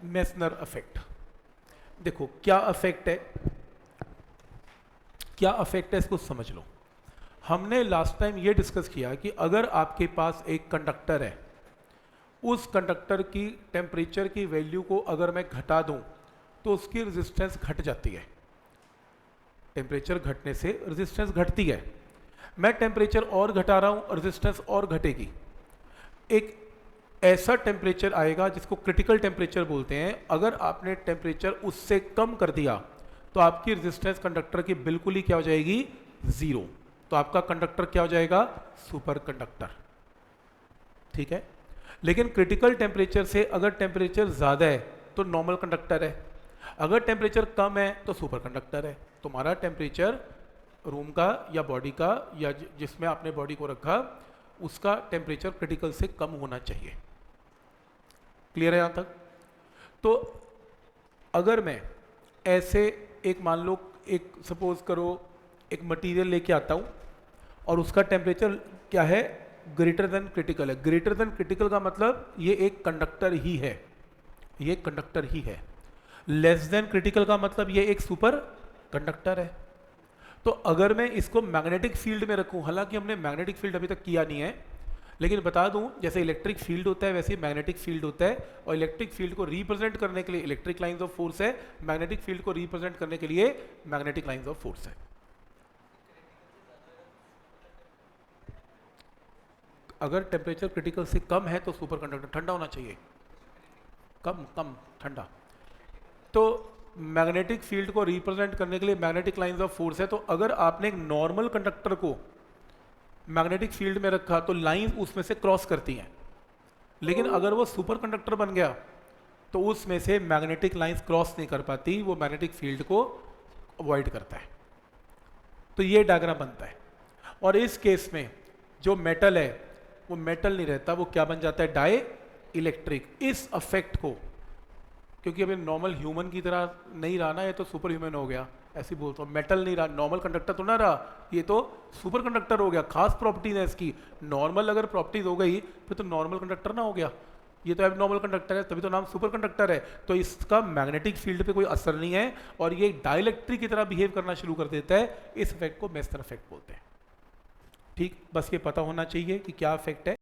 Meissner effect. देखो क्या effect है, क्या इफेक्ट है इसको समझ लो। हमने लास्ट टाइम ये डिस्कस किया कि अगर आपके पास एक कंडक्टर है, उस कंडक्टर की टेम्परेचर की वैल्यू को अगर मैं घटा दूं तो उसकी रेजिस्टेंस घट जाती है। टेम्परेचर घटने से रेजिस्टेंस घटती है। मैं टेम्परेचर और घटा रहा हूं, रेजिस्टेंस और घटेगी। एक ऐसा टेम्परेचर आएगा जिसको क्रिटिकल टेम्परेचर बोलते हैं। अगर आपने टेम्परेचर उससे कम कर दिया तो आपकी रेजिस्टेंस कंडक्टर की बिल्कुल ही क्या हो जाएगी, जीरो। तो आपका कंडक्टर क्या हो जाएगा, सुपर कंडक्टर। ठीक है। लेकिन क्रिटिकल टेम्परेचर से अगर टेम्परेचर ज्यादा है तो नॉर्मल कंडक्टर है, अगर टेम्परेचर कम है तो सुपर कंडक्टर है। तुम्हारा टेम्परेचर रूम का या बॉडी का या जिसमें आपने बॉडी को रखा उसका टेम्परेचर क्रिटिकल से कम होना चाहिए। क्लियर है यहां तक? तो अगर मैं ऐसे एक मान लो, एक सपोज करो एक मटेरियल लेके आता हूं और उसका टेम्परेचर क्या है, ग्रेटर देन क्रिटिकल है। ग्रेटर देन क्रिटिकल का मतलब ये एक कंडक्टर ही है, ये कंडक्टर ही है। लेस देन क्रिटिकल का मतलब ये एक सुपर कंडक्टर है। तो अगर मैं इसको मैग्नेटिक फील्ड में रखूं, हालांकि हमने मैग्नेटिक फील्ड अभी तक किया नहीं है, लेकिन बता दूं जैसे इलेक्ट्रिक फील्ड होता है वैसे ही मैग्नेटिक फील्ड होता है। और इलेक्ट्रिक फील्ड को रिप्रेजेंट करने के लिए इलेक्ट्रिक लाइंस ऑफ फोर्स है, मैग्नेटिक फील्ड को रिप्रेजेंट करने के लिए मैग्नेटिक लाइंस ऑफ फोर्स है। अगर टेम्परेचर क्रिटिकल से कम है तो सुपर कंडक्टर ठंडा होना चाहिए, कम कम ठंडा। तो मैग्नेटिक फील्ड को रिप्रेजेंट करने के लिए मैग्नेटिक लाइंस ऑफ फोर्स है। तो अगर आपने एक नॉर्मल कंडक्टर को मैग्नेटिक फील्ड में रखा तो लाइंस उसमें से क्रॉस करती हैं, लेकिन अगर वो सुपर कंडक्टर बन गया तो उसमें से मैग्नेटिक लाइंस क्रॉस नहीं कर पाती, वो मैग्नेटिक फील्ड को अवॉइड करता है। तो ये डायग्राम बनता है। और इस केस में जो मेटल है वो मेटल नहीं रहता, वो क्या बन जाता है, डाई इलेक्ट्रिक। इस अफेक्ट को, क्योंकि अभी नॉर्मल ह्यूमन की तरह नहीं रहा ना, ये तो सुपर ह्यूमन हो गया, ऐसे बोलता हूँ। मेटल नहीं रहा, नॉर्मल कंडक्टर तो ना रहा, ये तो सुपर कंडक्टर हो गया। खास प्रॉपर्टीज है इसकी। नॉर्मल अगर प्रॉपर्टीज हो गई फिर तो नॉर्मल कंडक्टर ना हो गया, ये तो अब नॉर्मल कंडक्टर है, तभी तो नाम सुपर कंडक्टर है। तो इसका मैग्नेटिक फील्ड पे कोई असर नहीं है और ये डाइलेक्ट्रिक की तरह बिहेव करना शुरू कर देता है। इस इफेक्ट को मेसनर इफेक्ट बोलते हैं। ठीक, बस ये पता होना चाहिए कि क्या इफेक्ट है।